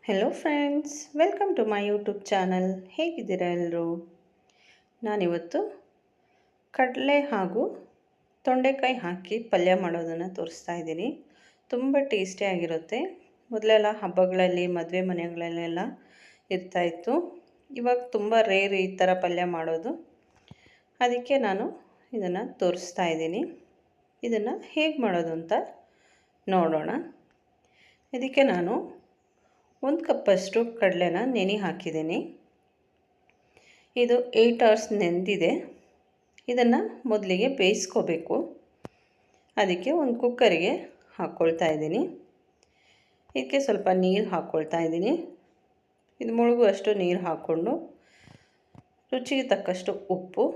Hello friends, welcome to my YouTube channel. ಹೇಗಿದ್ದೀರಾ ಎಲ್ಲರೂ? ನಾನಿವತ್ತು ಕಡಲೆ ಹಾಗೂ ತೊಂಡೆಕಾಯಿ ಹಾಕಿ ಪಲ್ಯ ಮಾಡೋದನ್ನು ತೋರಿಸ್ತಾ ಇದ್ದೀನಿ. ತುಂಬ ಟೇಸ್ಟಿಯಾಗಿರುತ್ತೆ. ಮೊದಲೆಲ್ಲ ಹಬ್ಬಗಳಲ್ಲಿ ಮದುವೆ ಮನೆಗಳಲ್ಲೆಲ್ಲ ಇರ್ತಾಯಿತ್ತು. ಇವಾಗ ತುಂಬ ರೇರ್ ಈ ಥರ ಪಲ್ಯ ಮಾಡೋದು. ಅದಕ್ಕೆ ನಾನು ಇದನ್ನು ತೋರಿಸ್ತಾ ಇದ್ದೀನಿ. ಇದನ್ನು ಹೇಗೆ ಮಾಡೋದು ಅಂತ ನೋಡೋಣ. ಇದಕ್ಕೆ ನಾನು 1 ಕಪ್ಪಷ್ಟು ಕಡಲೆನ ನೆನೆ ಹಾಕಿದ್ದೀನಿ. ಇದು 8 ಅವರ್ಸ್ ನೆಂದಿದೆ. ಇದನ್ನು ಮೊದಲಿಗೆ ಬೇಯಿಸ್ಕೋಬೇಕು. ಅದಕ್ಕೆ ಒಂದು ಕುಕ್ಕರಿಗೆ ಹಾಕ್ಕೊಳ್ತಾ ಇದ್ದೀನಿ. ಇದಕ್ಕೆ ಸ್ವಲ್ಪ ನೀರು ಹಾಕ್ಕೊಳ್ತಾ ಇದ್ದೀನಿ. ಇದು ಮುಳುಗುವಷ್ಟು ನೀರು ಹಾಕ್ಕೊಂಡು ರುಚಿಗೆ ತಕ್ಕಷ್ಟು ಉಪ್ಪು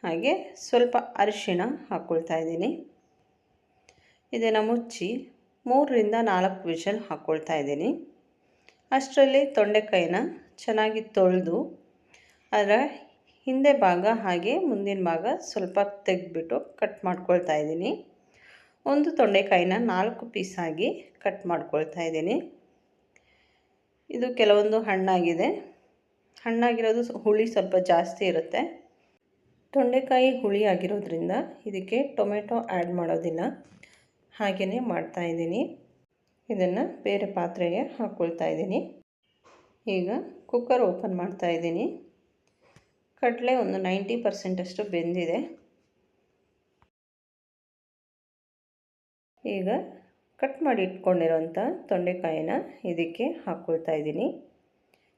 ಹಾಗೆ ಸ್ವಲ್ಪ ಅರಿಶಿಣ ಹಾಕ್ಕೊಳ್ತಾ ಇದ್ದೀನಿ. ಇದನ್ನು ಮುಚ್ಚಿ 3 ರಿಂದ 4 ವಿಷಲ್ ಹಾಕ್ಕೊಳ್ತಾ ಇದ್ದೀನಿ. ಅಷ್ಟರಲ್ಲಿ ತೊಂಡೆಕಾಯಿನ ಚೆನ್ನಾಗಿ ತೊಳೆದು ಅದರ ಹಿಂದೆ ಭಾಗ ಹಾಗೆ ಮುಂದಿನ ಭಾಗ ಸ್ವಲ್ಪ ತೆಗೆದ್ಬಿಟ್ಟು ಕಟ್ ಮಾಡ್ಕೊಳ್ತಾ ಇದ್ದೀನಿ. ಒಂದು ತೊಂಡೆಕಾಯಿನ 4 ಪೀಸಾಗಿ ಕಟ್ ಮಾಡ್ಕೊಳ್ತಾ ಇದ್ದೀನಿ. ಇದು ಕೆಲವೊಂದು ಹಣ್ಣಾಗಿದೆ. ಹಣ್ಣಾಗಿರೋದು ಹುಳಿ ಸ್ವಲ್ಪ ಜಾಸ್ತಿ ಇರುತ್ತೆ. ತೊಂಡೆಕಾಯಿ ಹುಳಿ ಆಗಿರೋದ್ರಿಂದ ಇದಕ್ಕೆ ಟೊಮೆಟೊ ಆ್ಯಡ್ ಮಾಡೋದಿಲ್ಲ, ಹಾಗೆಯೇ ಮಾಡ್ತಾಯಿದ್ದೀನಿ. ಇದನ್ನು ಬೇರೆ ಪಾತ್ರೆಗೆ ಹಾಕ್ಕೊಳ್ತಾ ಇದ್ದೀನಿ. ಈಗ ಕುಕ್ಕರ್ ಓಪನ್ ಮಾಡ್ತಾ ಇದ್ದೀನಿ. ಕಡಲೆ ಒಂದು 90% ಅಷ್ಟು ಬೆಂದಿದೆ. ಈಗ ಕಟ್ ಮಾಡಿ ಇಟ್ಕೊಂಡಿರೋಂಥ ತೊಂಡೆಕಾಯಿನ ಇದಕ್ಕೆ ಹಾಕ್ಕೊಳ್ತಾ ಇದ್ದೀನಿ.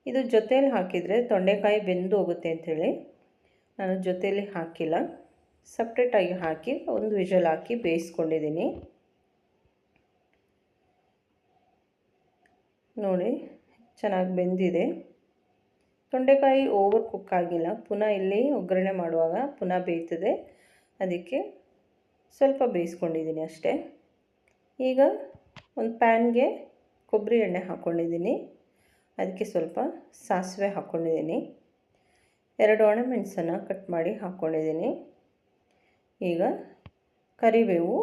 ಇದು ಜೊತೆಯಲ್ಲಿ ಹಾಕಿದರೆ ತೊಂಡೆಕಾಯಿ ಬೆಂದು ಹೋಗುತ್ತೆ ಅಂಥೇಳಿ ನಾನು ಜೊತೆಯಲ್ಲಿ ಹಾಕಿಲ್ಲ, ಸಪ್ರೇಟಾಗಿ ಹಾಕಿ ಒಂದು ವಿಷಲ್ ಹಾಕಿ ಬೇಯಿಸ್ಕೊಂಡಿದ್ದೀನಿ. ನೋಡಿ, ಚೆನ್ನಾಗಿ ಬೆಂದಿದೆ. ತೊಂಡೆಕಾಯಿ ಓವರ್ ಕುಕ್ ಆಗಿಲ್ಲ. ಪುನಃ ಇಲ್ಲಿ ಒಗ್ಗರಣೆ ಮಾಡುವಾಗ ಪುನಃ ಬೇಯ್ತದೆ, ಅದಕ್ಕೆ ಸ್ವಲ್ಪ ಬೇಯಿಸ್ಕೊಂಡಿದ್ದೀನಿ ಅಷ್ಟೇ. ಈಗ ಒಂದು ಪ್ಯಾನ್ಗೆ ಕೊಬ್ಬರಿ ಎಣ್ಣೆ ಹಾಕ್ಕೊಂಡಿದ್ದೀನಿ. ಅದಕ್ಕೆ ಸ್ವಲ್ಪ ಸಾಸಿವೆ ಹಾಕ್ಕೊಂಡಿದ್ದೀನಿ. 2 ಒಣಮೆಣಸನ್ನು ಕಟ್ ಮಾಡಿ ಹಾಕ್ಕೊಂಡಿದ್ದೀನಿ. ಈಗ ಕರಿಬೇವು,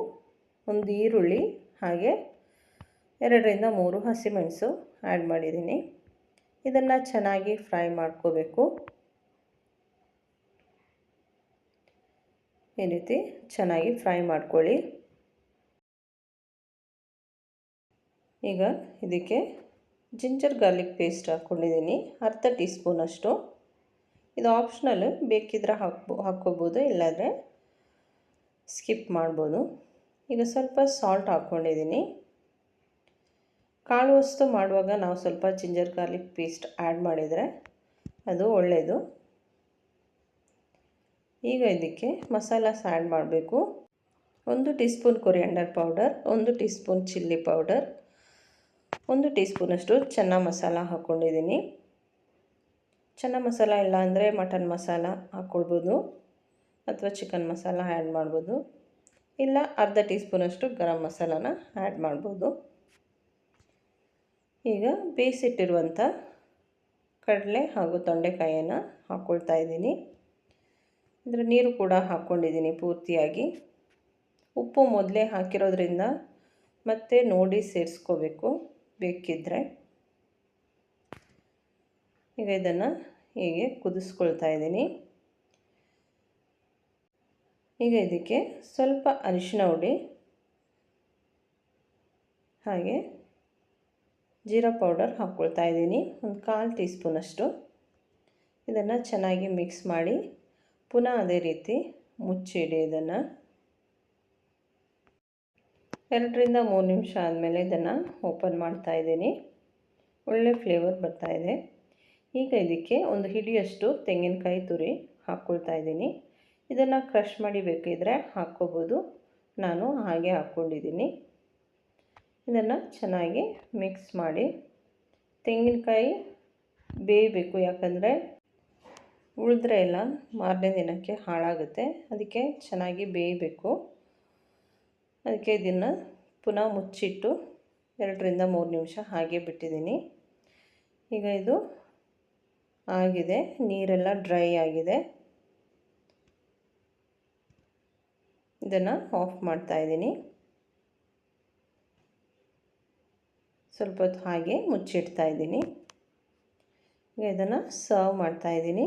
ಒಂದು ಈರುಳ್ಳಿ ಹಾಗೆ 2 ರಿಂದ 3 ಹಸಿಮೆಣಸು ಆ್ಯಡ್ ಮಾಡಿದ್ದೀನಿ. ಇದನ್ನು ಚೆನ್ನಾಗಿ ಫ್ರೈ ಮಾಡ್ಕೋಬೇಕು. ಈ ರೀತಿ ಚೆನ್ನಾಗಿ ಫ್ರೈ ಮಾಡ್ಕೊಳ್ಳಿ. ಈಗ ಇದಕ್ಕೆ ಜಿಂಜರ್ ಗಾರ್ಲಿಕ್ ಪೇಸ್ಟ್ ಹಾಕ್ಕೊಂಡಿದ್ದೀನಿ, ಅರ್ಧ ಟೀ ಸ್ಪೂನಷ್ಟು. ಇದು ಆಪ್ಷನಲ್, ಬೇಕಿದ್ರೆ ಹಾಕ್ಕೋಬೋದು, ಇಲ್ಲಾಂದರೆ ಸ್ಕಿಪ್ ಮಾಡ್ಬೋದು. ಈಗ ಸ್ವಲ್ಪ ಸಾಲ್ಟ್ ಹಾಕ್ಕೊಂಡಿದ್ದೀನಿ. ಕಾಳು ವಸ್ತು ಮಾಡುವಾಗ ನಾವು ಸ್ವಲ್ಪ ಜಿಂಜರ್ ಗಾರ್ಲಿಕ್ ಪೇಸ್ಟ್ ಆ್ಯಡ್ ಮಾಡಿದರೆ ಅದು ಒಳ್ಳೆಯದು. ಈಗ ಇದಕ್ಕೆ ಮಸಾಲಾಸ್ ಆ್ಯಡ್ ಮಾಡಬೇಕು. 1 tea spoon coriander powder, 1 tea spoon chilli powder, 1 tea ಸ್ಪೂನಷ್ಟು ಚೆನ್ನ ಮಸಾಲ ಹಾಕ್ಕೊಂಡಿದ್ದೀನಿ. ಚೆನ್ನ ಮಸಾಲ ಇಲ್ಲ ಅಂದರೆ ಮಟನ್ ಮಸಾಲ ಹಾಕ್ಕೊಳ್ಬೋದು ಅಥವಾ ಚಿಕನ್ ಮಸಾಲ ಆ್ಯಡ್ ಮಾಡ್ಬೋದು, ಇಲ್ಲ ಅರ್ಧ ಟೀ ಸ್ಪೂನಷ್ಟು ಗರಂ ಮಸಾಲಾನ ಆ್ಯಡ್ ಮಾಡ್ಬೋದು. ಈಗ ಬೇಯಿಸಿಟ್ಟಿರುವಂಥ ಕಡಲೆ ಹಾಗೂ ತೊಂಡೆಕಾಯಿಯನ್ನು ಹಾಕ್ಕೊಳ್ತಾ ಇದ್ದೀನಿ. ಇದರ ನೀರು ಕೂಡ ಹಾಕ್ಕೊಂಡಿದ್ದೀನಿ ಪೂರ್ತಿಯಾಗಿ. ಉಪ್ಪು ಮೊದಲೇ ಹಾಕಿರೋದ್ರಿಂದ ಮತ್ತೆ ನೋಡಿ ಸೇರಿಸ್ಕೋಬೇಕು ಬೇಕಿದ್ದರೆ. ಈಗ ಇದನ್ನು ಹೀಗೆ ಕುದಿಸ್ಕೊಳ್ತಾ ಇದ್ದೀನಿ. ಈಗ ಇದಕ್ಕೆ ಸ್ವಲ್ಪ ಅರಿಶಿನ ಹುಡಿ ಹಾಗೆ ಜೀರಾ ಪೌಡರ್ ಹಾಕ್ಕೊಳ್ತಾ ಇದ್ದೀನಿ, ಒಂದು 1/4 ಟೀ ಸ್ಪೂನಷ್ಟು. ಇದನ್ನು ಚೆನ್ನಾಗಿ ಮಿಕ್ಸ್ ಮಾಡಿ ಪುನಃ ಅದೇ ರೀತಿ ಮುಚ್ಚಿಡಿ. ಇದನ್ನು 2 ರಿಂದ 3 ನಿಮಿಷ ಆದಮೇಲೆ ಇದನ್ನು ಓಪನ್ ಮಾಡ್ತಾ ಇದ್ದೀನಿ. ಒಳ್ಳೆ ಫ್ಲೇವರ್ ಬರ್ತಾಯಿದೆ. ಈಗ ಇದಕ್ಕೆ ಒಂದು ಹಿಡಿಯಷ್ಟು ತೆಂಗಿನಕಾಯಿ ತುರಿ ಹಾಕ್ಕೊಳ್ತಾ ಇದ್ದೀನಿ. ಇದನ್ನು ಕ್ರಷ್ ಮಾಡಿ ಬೇಕಿದ್ದರೆ ಹಾಕ್ಕೋಬೋದು, ನಾನು ಹಾಗೆ ಹಾಕ್ಕೊಂಡಿದ್ದೀನಿ. ಇದನ್ನು ಚೆನ್ನಾಗಿ ಮಿಕ್ಸ್ ಮಾಡಿ. ತೆಂಗಿನಕಾಯಿ ಬೇಯಬೇಕು, ಯಾಕಂದರೆ ಉಳಿದ್ರೆ ಎಲ್ಲ ಮಾರನೇ ದಿನಕ್ಕೆ ಹಾಳಾಗುತ್ತೆ. ಅದಕ್ಕೆ ಚೆನ್ನಾಗಿ ಬೇಯಬೇಕು. ಅದಕ್ಕೆ ಇದನ್ನು ಪುನಃ ಮುಚ್ಚಿಟ್ಟು 2 ರಿಂದ 3 ನಿಮಿಷ ಹಾಗೆ ಬಿಟ್ಟಿದ್ದೀನಿ. ಈಗ ಇದು ಆಗಿದೆ, ನೀರೆಲ್ಲ ಡ್ರೈ ಆಗಿದೆ. ಇದನ್ನು ಆಫ್ ಮಾಡ್ತಾ ಇದ್ದೀನಿ. ಸ್ವಲ್ಪ ಹೊತ್ತು ಹಾಗೆ ಮುಚ್ಚಿಡ್ತಾ ಇದ್ದೀನಿ. ಇದನ್ನು ಸರ್ವ್ ಮಾಡ್ತಾಯಿದ್ದೀನಿ.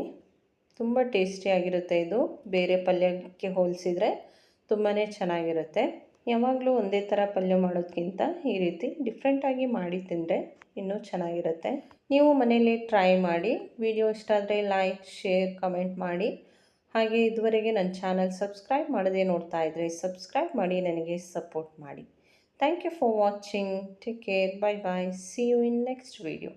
ತುಂಬ ಟೇಸ್ಟಿಯಾಗಿರುತ್ತೆ ಇದು. ಬೇರೆ ಪಲ್ಯಕ್ಕೆ ಹೋಲಿಸಿದರೆ ತುಂಬಾ ಚೆನ್ನಾಗಿರುತ್ತೆ. ಯಾವಾಗಲೂ ಒಂದೇ ಥರ ಪಲ್ಯ ಮಾಡೋದಕ್ಕಿಂತ ಈ ರೀತಿ ಡಿಫ್ರೆಂಟಾಗಿ ಮಾಡಿ ತಿಂದರೆ ಇನ್ನೂ ಚೆನ್ನಾಗಿರುತ್ತೆ. ನೀವು ಮನೇಲಿ ಟ್ರೈ ಮಾಡಿ. ವಿಡಿಯೋ ಇಷ್ಟ ಆದರೆ ಲೈಕ್, ಶೇರ್, ಕಮೆಂಟ್ ಮಾಡಿ. ಹಾಗೆ ಇದುವರೆಗೆ ನನ್ನ ಚಾನಲ್ ಸಬ್ಸ್ಕ್ರೈಬ್ ಮಾಡದೆ ನೋಡ್ತಾ ಇದ್ದರೆ ಸಬ್ಸ್ಕ್ರೈಬ್ ಮಾಡಿ, ನನಗೆ ಸಪೋರ್ಟ್ ಮಾಡಿ. Thank you for watching. Take care. Bye bye. See you in next video.